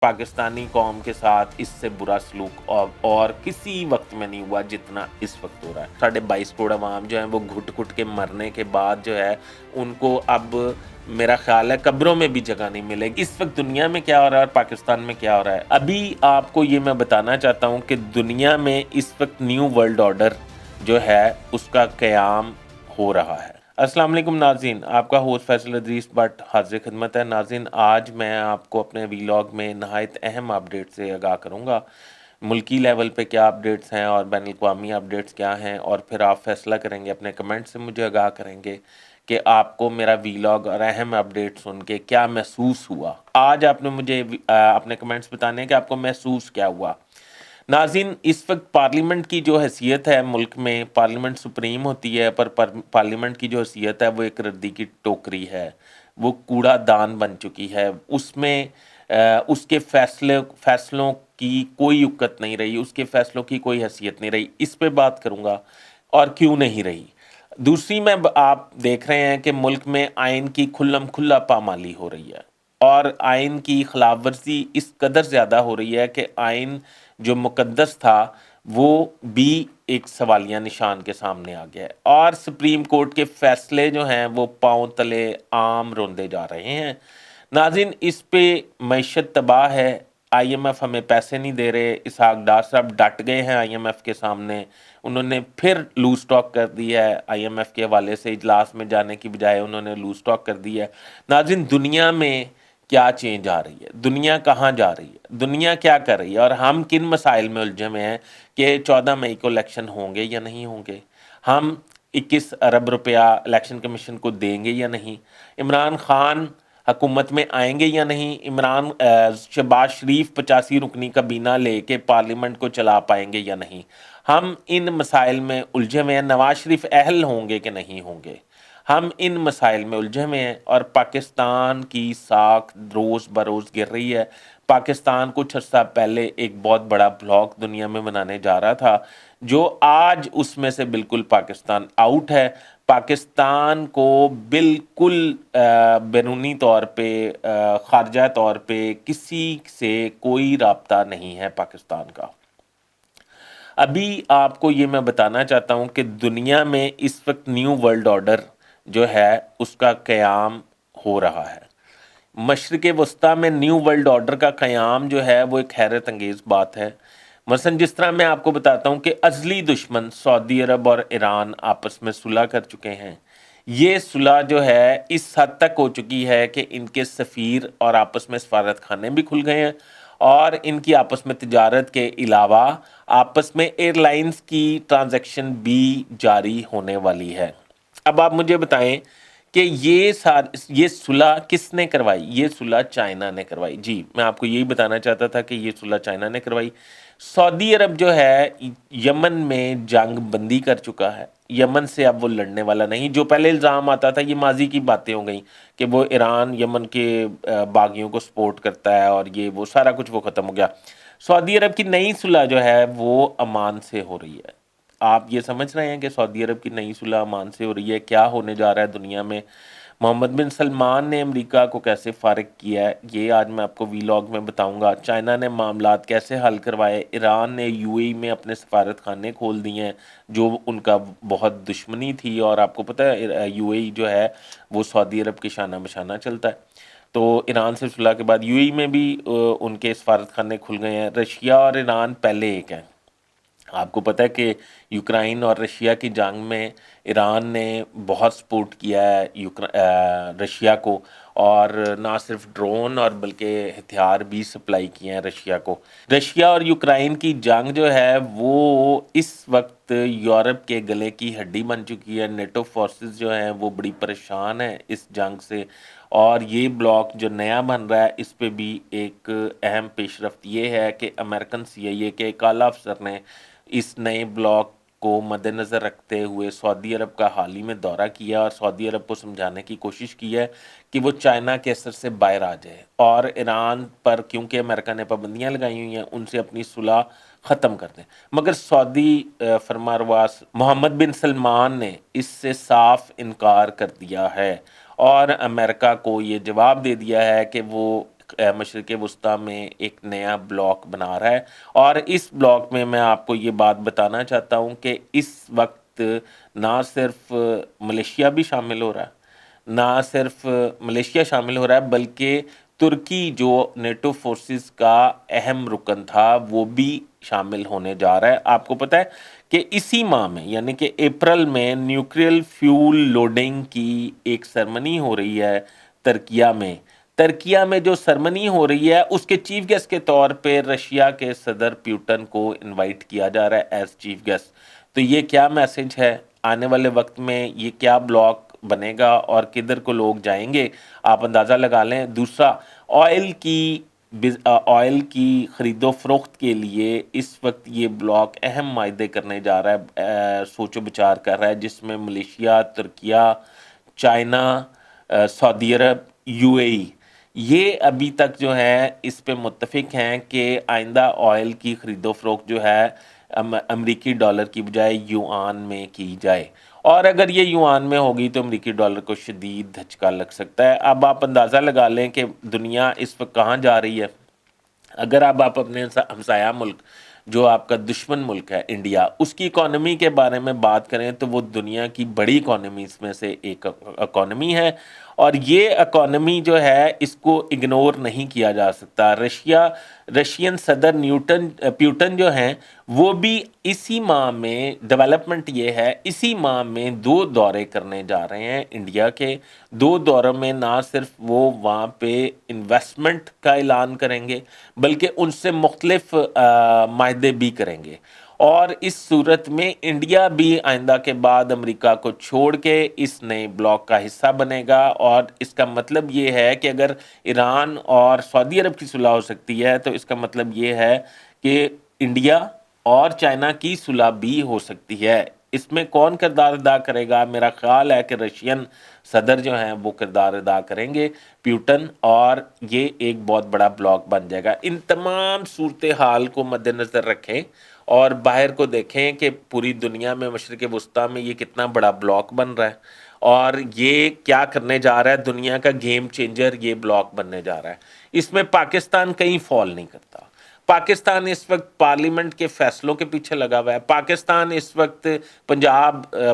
پاکستانی قوم کے ساتھ اس سے برا سلوک اور کسی وقت میں نہیں ہوا جتنا اس وقت ہو رہا ہے۔ 22.5 کروڑ عوام جو ہیں وہ گھٹ گھٹ کے مرنے کے بعد جو ہے ان کو اب میرا خیال ہے قبروں میں بھی جگہ نہیں ملے گی۔ اس وقت دنیا میں کیا ہو رہا ہے اور پاکستان میں کیا ہو رہا ہے، ابھی آپ کو یہ میں بتانا چاہتا ہوں کہ دنیا میں اس وقت نیو ورلڈ آرڈر جو ہے اس کا قیام ہو رہا ہے۔ السلام علیکم ناظرین، آپ کا ہوسٹ فیصل ادریس بٹ حاضر خدمت ہے۔ ناظرین، آج میں آپ کو اپنے ویلاگ میں نہایت اہم اپڈیٹ سے آگاہ کروں گا۔ ملکی لیول پہ کیا اپڈیٹس ہیں اور بین الاقوامی اپڈیٹس کیا ہیں، اور پھر آپ فیصلہ کریں گے، اپنے کمنٹ سے مجھے آگاہ کریں گے کہ آپ کو میرا ویلاگ اور اہم اپڈیٹ سن کے کیا محسوس ہوا۔ آج آپ نے مجھے اپنے کمنٹس بتانے ہیں کہ آپ کو محسوس کیا ہوا۔ ناظرین، اس وقت پارلیمنٹ کی جو حیثیت ہے ملک میں، پارلیمنٹ سپریم ہوتی ہے، پر پارلیمنٹ کی جو حیثیت ہے وہ ایک ردی کی ٹوکری ہے، وہ کوڑا دان بن چکی ہے۔ اس میں اس کے فیصلوں کی کوئی اکت نہیں رہی، اس کے فیصلوں کی کوئی حیثیت نہیں رہی۔ اس پہ بات کروں گا اور کیوں نہیں رہی۔ دوسری میں آپ دیکھ رہے ہیں کہ ملک میں آئین کی کھلم کھلا پامالی ہو رہی ہے، اور آئین کی خلاف ورزی اس قدر زیادہ ہو رہی ہے کہ آئین جو مقدس تھا وہ بھی ایک سوالیہ نشان کے سامنے آ گیا ہے، اور سپریم کورٹ کے فیصلے جو ہیں وہ پاؤں تلے عام روندے جا رہے ہیں۔ ناظرین، اس پہ معیشت تباہ ہے، آئی ایم ایف ہمیں پیسے نہیں دے رہے۔ اسحاق ڈار صاحب ڈٹ گئے ہیں آئی ایم ایف کے سامنے، انہوں نے پھر لوز ٹاک کر دی ہے آئی ایم ایف کے حوالے سے، اجلاس میں جانے کی بجائے انہوں نے لوز ٹاک کر دی ہے۔ ناظرین، دنیا میں کیا چینج آ رہی ہے، دنیا کہاں جا رہی ہے، دنیا کیا کر رہی ہے، اور ہم کن مسائل میں الجھے ہوئے ہیں کہ 14 مئی کو الیکشن ہوں گے یا نہیں ہوں گے، ہم 21 ارب روپیہ الیکشن کمیشن کو دیں گے یا نہیں، عمران خان حکومت میں آئیں گے یا نہیں، شہباز شریف 85 رکنی کابینہ لے کے پارلیمنٹ کو چلا پائیں گے یا نہیں، ہم ان مسائل میں الجھے ہوئے ہیں۔ نواز شریف اہل ہوں گے کہ نہیں ہوں گے، ہم ان مسائل میں الجھے ہوئے ہیں، اور پاکستان کی ساکھ روز بروز گر رہی ہے۔ پاکستان کچھ عرصہ پہلے ایک بہت بڑا بلاک دنیا میں بنانے جا رہا تھا، جو آج اس میں سے بالکل پاکستان آؤٹ ہے۔ پاکستان کو بالکل بیرونی طور پہ، خارجہ طور پہ کسی سے کوئی رابطہ نہیں ہے پاکستان کا۔ ابھی آپ کو یہ میں بتانا چاہتا ہوں کہ دنیا میں اس وقت نیو ورلڈ آرڈر جو ہے اس کا قیام ہو رہا ہے۔ مشرق وسطیٰ میں نیو ورلڈ آرڈر کا قیام جو ہے وہ ایک حیرت انگیز بات ہے۔ مثلا جس طرح میں آپ کو بتاتا ہوں کہ ازلی دشمن سعودی عرب اور ایران آپس میں صلح کر چکے ہیں۔ یہ صلح جو ہے اس حد تک ہو چکی ہے کہ ان کے سفیر اور آپس میں سفارت خانے بھی کھل گئے ہیں، اور ان کی آپس میں تجارت کے علاوہ آپس میں ایئر لائنز کی ٹرانزیکشن بھی جاری ہونے والی ہے۔ اب آپ مجھے بتائیں کہ یہ صلح کس نے کروائی؟ یہ صلح چائنا نے کروائی۔ جی، میں آپ کو یہی بتانا چاہتا تھا کہ یہ صلح چائنا نے کروائی۔ سعودی عرب جو ہے یمن میں جنگ بندی کر چکا ہے، یمن سے اب وہ لڑنے والا نہیں۔ جو پہلے الزام آتا تھا، یہ ماضی کی باتیں ہو گئیں کہ وہ ایران یمن کے باغیوں کو سپورٹ کرتا ہے، اور یہ وہ سارا کچھ وہ ختم ہو گیا۔ سعودی عرب کی نئی صلح جو ہے وہ عمان سے ہو رہی ہے۔ آپ یہ سمجھ رہے ہیں کہ سعودی عرب کی نئی صلح عمان سے ہو رہی ہے؟ کیا ہونے جا رہا ہے دنیا میں؟ محمد بن سلمان نے امریکہ کو کیسے فارغ کیا ہے، یہ آج میں آپ کو ویلاگ میں بتاؤں گا۔ چائنا نے معاملات کیسے حل کروائے، ایران نے یو اے ای میں اپنے سفارت خانے کھول دیے ہیں جو ان کا بہت دشمنی تھی، اور آپ کو پتہ ہے یو اے ای جو ہے وہ سعودی عرب کے شانہ بشانہ چلتا ہے۔ تو ایران سے صلح کے بعد یو اے ای میں بھی ان کے سفارت خانے کھل گئے ہیں۔ رشیا اور ایران پہلے ایک ہیں۔ آپ کو پتہ ہے کہ یوکرائن اور رشیا کی جنگ میں ایران نے بہت سپورٹ کیا ہے رشیا کو، اور نہ صرف ڈرون اور بلکہ ہتھیار بھی سپلائی کیے ہیں رشیا کو۔ رشیا اور یوکرائن کی جنگ جو ہے وہ اس وقت یورپ کے گلے کی ہڈی بن چکی ہے۔ نیٹو فورسز جو ہیں وہ بڑی پریشان ہیں اس جنگ سے، اور یہ بلاک جو نیا بن رہا ہے اس پہ بھی ایک اہم پیش رفت یہ ہے کہ امریکن سی آئی اے کے ایک اعلیٰ افسر نے اس نئے بلاک کو مد نظر رکھتے ہوئے سعودی عرب کا حال ہی میں دورہ کیا، اور سعودی عرب کو سمجھانے کی کوشش کی ہے کہ وہ چائنا کے اثر سے باہر آ جائے، اور ایران پر کیونکہ امریکہ نے پابندیاں لگائی ہوئی ہیں ان سے اپنی صلح ختم کر دیں۔ مگر سعودی فرمانرواز محمد بن سلمان نے اس سے صاف انکار کر دیا ہے، اور امریکہ کو یہ جواب دے دیا ہے کہ وہ مشرق وسطیٰ میں ایک نیا بلاک بنا رہا ہے، اور اس بلاک میں آپ کو یہ بات بتانا چاہتا ہوں کہ اس وقت نہ صرف ملیشیا بھی شامل ہو رہا ہے، نہ صرف ملیشیا شامل ہو رہا ہے، بلکہ ترکی جو نیٹو فورسز کا اہم رکن تھا وہ بھی شامل ہونے جا رہا ہے۔ آپ کو پتہ ہے کہ اسی ماہ میں یعنی کہ اپریل میں نیوکلیئر فیول لوڈنگ کی ایک سرمنی ہو رہی ہے ترکیہ میں جو سرمنی ہو رہی ہے اس کے چیف گیسٹ کے طور پہ رشیا کے صدر پیوٹن کو انوائٹ کیا جا رہا ہے ایز چیف گیسٹ۔ تو یہ کیا میسج ہے؟ آنے والے وقت میں یہ کیا بلاک بنے گا اور کدھر کو لوگ جائیں گے، آپ اندازہ لگا لیں۔ دوسرا، آئل کی خرید و فروخت کے لیے اس وقت یہ بلاک اہم معاہدے کرنے جا رہا ہے، سوچ و بچار کر رہا ہے، جس میں Malaysia, Turkiye, China, Saudi Arab, U A E, یہ ابھی تک جو ہے اس پہ متفق ہیں کہ آئندہ آئل کی خرید و فروخت جو ہے امریکی ڈالر کی بجائے یوان میں کی جائے، اور اگر یہ یوان میں ہوگی تو امریکی ڈالر کو شدید دھچکا لگ سکتا ہے۔ اب آپ اندازہ لگا لیں کہ دنیا اس وقت کہاں جا رہی ہے۔ اگر آپ اپنے ہمسایہ ملک جو آپ کا دشمن ملک ہے انڈیا، اس کی اکانومی کے بارے میں بات کریں تو وہ دنیا کی بڑی اکانومیز میں سے ایک اکانومی ہے، اور یہ اکانومی جو ہے اس کو اگنور نہیں کیا جا سکتا۔ رشین صدر پیوٹن جو ہیں وہ بھی اسی ماہ میں، ڈیولپمنٹ یہ ہے، اسی ماہ میں 2 دورے کرنے جا رہے ہیں انڈیا کے۔ 2 دوروں میں نہ صرف وہ وہاں پہ انویسٹمنٹ کا اعلان کریں گے بلکہ ان سے مختلف معاہدے بھی کریں گے، اور اس صورت میں انڈیا بھی آئندہ کے بعد امریکہ کو چھوڑ کے اس نئے بلاک کا حصہ بنے گا، اور اس کا مطلب یہ ہے کہ اگر ایران اور سعودی عرب کی صلح ہو سکتی ہے تو اس کا مطلب یہ ہے کہ انڈیا اور چائنا کی صلح بھی ہو سکتی ہے۔ اس میں کون کردار ادا کرے گا؟ میرا خیال ہے کہ رشین صدر جو ہیں وہ کردار ادا کریں گے، پیوٹن، اور یہ ایک بہت بڑا بلاک بن جائے گا۔ ان تمام صورتحال کو مد نظر رکھیں اور باہر کو دیکھیں کہ پوری دنیا میں مشرق وسطیٰ میں یہ کتنا بڑا بلاک بن رہا ہے، اور یہ کیا کرنے جا رہا ہے، دنیا کا گیم چینجر یہ بلاک بننے جا رہا ہے۔ اس میں پاکستان کہیں فال نہیں کرتا۔ پاکستان اس وقت پارلیمنٹ کے فیصلوں کے پیچھے لگا ہوا ہے۔ پاکستان اس وقت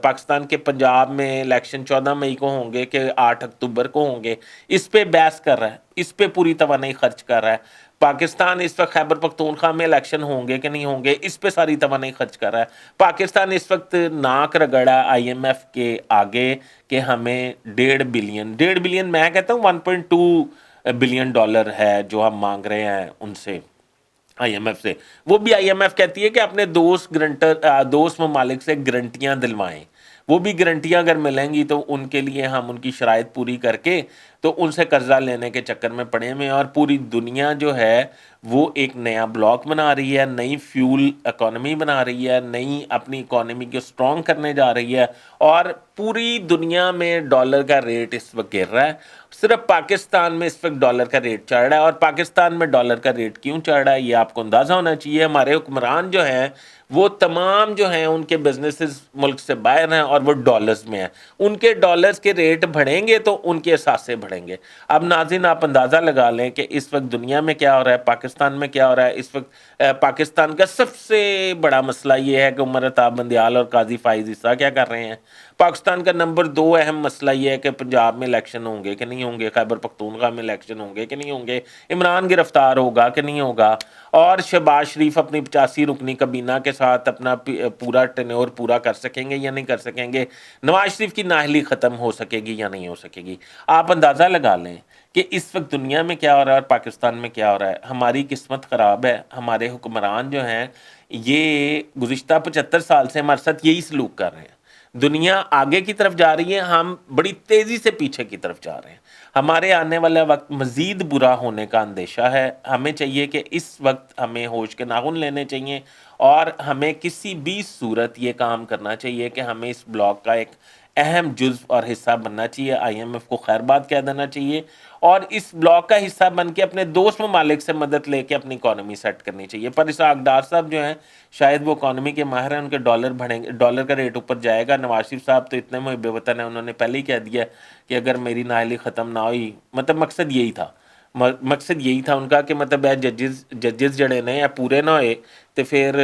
پاکستان کے پنجاب میں الیکشن 14 مئی کو ہوں گے کہ 8 اکتوبر کو ہوں گے، اس پہ بحث کر رہا ہے، اس پہ پوری توانائی خرچ کر رہا ہے۔ پاکستان اس وقت خیبر پختونخوا میں الیکشن ہوں گے کہ نہیں ہوں گے، اس پہ ساری توانائی خرچ کر رہا ہے۔ پاکستان اس وقت ناک رگڑا آئی ایم ایف کے آگے کہ ہمیں 1.5 بلین میں کہتا ہوں 1.2 بلین ڈالر ہے جو ہم مانگ رہے ہیں ان سے، آئی ایم ایف سے۔ وہ بھی آئی ایم ایف کہتی ہے کہ اپنے دوست ممالک سے گارنٹیاں دلوائیں، وہ بھی گارنٹیاں اگر ملیں گی تو ان کے لیے ہم ان کی شرائط پوری کر کے تو ان سے قرضہ لینے کے چکر میں پڑے ہوئے ہیں، اور پوری دنیا جو ہے وہ ایک نیا بلاک بنا رہی ہے، نئی فیول اکانومی بنا رہی ہے، نئی اپنی اکانومی کو سٹرونگ کرنے جا رہی ہے، اور پوری دنیا میں ڈالر کا ریٹ اس وقت گر رہا ہے۔ صرف پاکستان میں اس وقت ڈالر کا ریٹ چڑھ رہا ہے، اور پاکستان میں ڈالر کا ریٹ کیوں چڑھ رہا ہے یہ آپ کو اندازہ ہونا چاہیے۔ ہمارے حکمران جو ہیں وہ تمام جو ہیں ان کے بزنسز ملک سے باہر ہیں اور وہ ڈالرز میں ہیں، ان کے ڈالرز کے ریٹ بڑھیں گے تو ان کے اثاثے بڑھیں گے۔ اب ناظرین آپ اندازہ لگا لیں کہ اس وقت دنیا میں کیا ہو رہا ہے، پاکستان میں کیا ہو رہا ہے۔ اس وقت پاکستان کا سب سے بڑا مسئلہ یہ ہے کہ عمر عطا بندیال اور قاضی فائز عیسیٰ کیا کر رہے ہیں۔ پاکستان کا نمبر 2 اہم مسئلہ یہ ہے کہ پنجاب میں الیکشن ہوں گے کہ نہیں ہوں گے، خیبر پختونخوا میں الیکشن ہوں گے کہ نہیں ہوں گے، عمران گرفتار ہوگا کہ نہیں ہوگا، اور شہباز شریف اپنی 85 رکنی کابینہ کے ساتھ اپنا پورا ٹینیور پورا کر سکیں گے یا نہیں کر سکیں گے، نواز شریف کی نااہلی ختم ہو سکے گی یا نہیں ہو سکے گی۔ آپ اندازہ لگا لیں کہ اس وقت دنیا میں کیا ہو رہا ہے اور پاکستان میں کیا ہو رہا ہے۔ ہماری قسمت خراب ہے، ہمارے حکمران جو ہیں یہ گزشتہ 75 سال سے ہمارے ساتھ یہی سلوک کر رہے ہیں۔ دنیا آگے کی طرف جا رہی ہے، ہم بڑی تیزی سے پیچھے کی طرف جا رہے ہیں۔ ہمارے آنے والا وقت مزید برا ہونے کا اندیشہ ہے۔ ہمیں چاہیے کہ اس وقت ہمیں ہوش کے ناخن لینے چاہیے، اور ہمیں کسی بھی صورت یہ کام کرنا چاہیے کہ ہمیں اس بلاک کا ایک اہم جزو اور حصہ بننا چاہیے، آئی ایم ایف کو خیر بات کہہ دینا چاہیے، اور اس بلاک کا حصہ بن کے اپنے دوست ممالک سے مدد لے کے اپنی اکانومی سیٹ کرنی چاہیے۔ پر اسحاق ڈار صاحب جو ہیں شاید وہ اکانومی کے ماہر ہیں، ان کے ڈالر بڑھیں گے، ڈالر کا ریٹ اوپر جائے گا۔ نواز شریف صاحب تو اتنے محب وطن ہیں، انہوں نے پہلے ہی کہہ دیا کہ اگر میری نااہلی ختم نہ ہوئی، مطلب مقصد یہی تھا، مقصد یہی تھا ان کا کہ مطلب ججز جڑے نے پورے نہ ہوئے تو پھر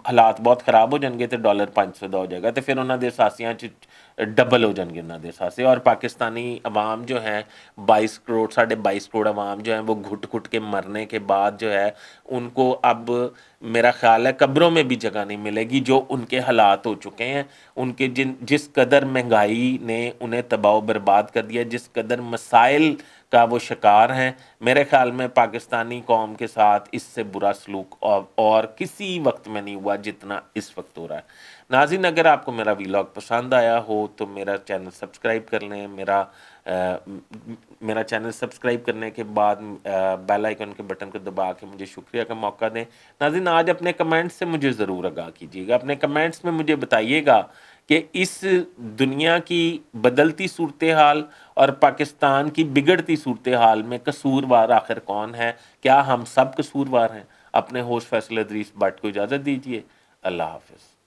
حالات بہت خراب ہو جان گے تو ڈالر 500 دا ہو جائے گا تو پھر انہوں نے ساسیاں ڈبل ہو جان گے انہوں نے ساسے اور پاکستانی عوام جو ہیں 22 کروڑ عوام جو ہیں وہ گھٹ گھٹ کے مرنے کے بعد جو ہے ان کو اب میرا خیال ہے قبروں میں بھی جگہ نہیں ملے گی جو ان کے حالات ہو چکے ہیں ان کے جس قدر مہنگائی نے انہیں تباہ و برباد کر دیا جس قدر مسائل کا وہ شکار ہیں میرے خیال میں پاکستانی قوم کے ساتھ اس سے برا سلوک اور کسی وقت میں نہیں ہوا جتنا اس وقت ہو رہا ہے ناظرین اگر آپ کو میرا ویلاگ پسند آیا ہو تو میرا چینل سبسکرائب کر لیں میرا چینل سبسکرائب کرنے کے بعد بیل آئیکن کے بٹن کو دبا کے مجھے شکریہ کا موقع دیں ناظرین آج اپنے کمنٹس سے مجھے ضرور آگاہ کیجیے گا اپنے کمنٹس میں مجھے بتائیے گا کہ اس دنیا کی بدلتی صورتحال اور پاکستان کی بگڑتی صورتحال میں قصوروار آخر کون ہے کیا ہم سب قصوروار ہیں اپنے ہوسٹ فیصل ادریس بٹ کو اجازت دیجیے اللہ حافظ